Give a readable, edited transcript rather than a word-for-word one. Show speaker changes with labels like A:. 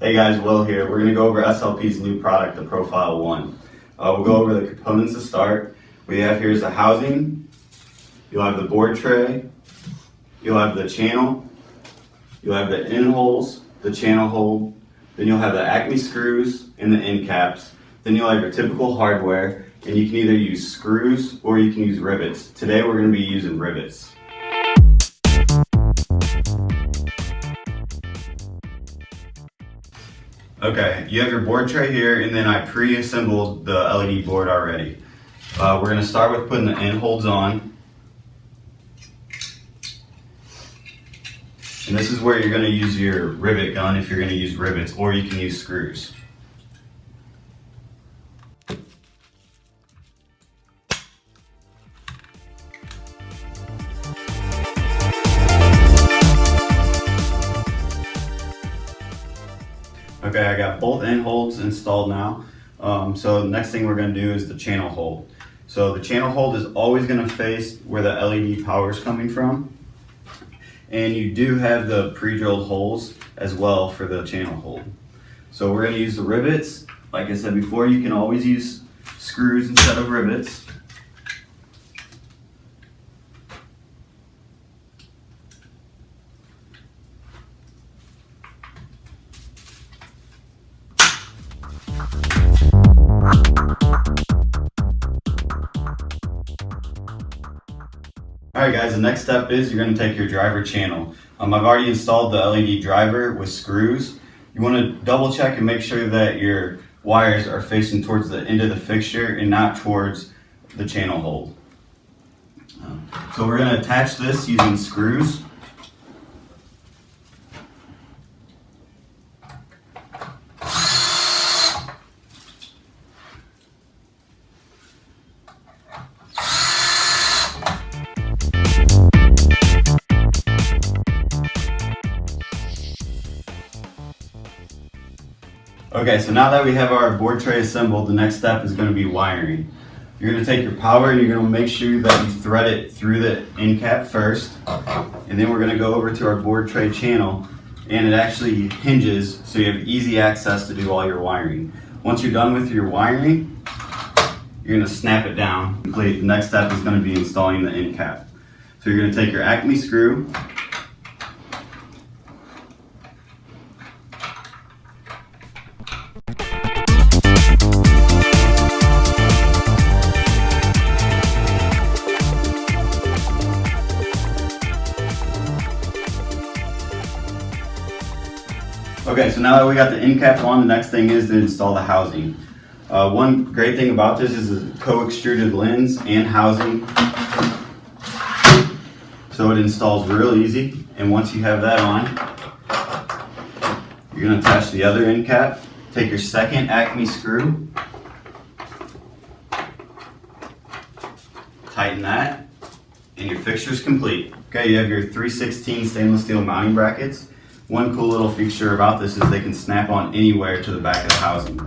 A: Hey guys, Will here. We're going to go over SLP's new product, the Profile I. We'll go over the components to start. What you have here is the housing, you'll have the board tray, you'll have the channel, you'll have the end holes, the channel hole, then you'll have the Acme screws and the end caps, then you'll have your typical hardware, and you can either use screws or you can use rivets. Today we're going to be using rivets. Okay, you have your board tray here, and then I pre-assembled the LED board already. We're going to start with putting the end holds on. And this is where you're going to use your rivet gun if you're going to use rivets, or you can use screws. Okay, I got both end holds installed now. So the next thing we're going to do is the channel hold. So the channel hold is always going to face where the LED power is coming from. And you do have the pre-drilled holes as well for the channel hold. So we're going to use the rivets. Like I said before, you can always use screws instead of rivets. Alright guys, the next step is you're going to take your driver channel. I've already installed the LED driver with screws. You want to double check and make sure that your wires are facing towards the end of the fixture and not towards the channel hole. So we're going to attach this using screws. Okay, so now that we have our board tray assembled, the next step is going to be wiring. You're going to take your power and you're going to make sure that you thread it through the end cap first, and then we're going to go over to our board tray channel, and it actually hinges so you have easy access to do all your wiring. Once you're done with your wiring, you're going to snap it down. The next step is going to be installing the end cap. So you're going to take your Acme screw, Okay, so now that we got the end cap on, the next thing is to install the housing. One great thing about this is a co-extruded lens and housing. So it installs real easy, and once you have that on, you're going to attach the other end cap, take your second Acme screw, tighten that, and your fixture is complete. Okay, you have your 3/16 stainless steel mounting brackets. One cool little feature about this is they can snap on anywhere to the back of the housing.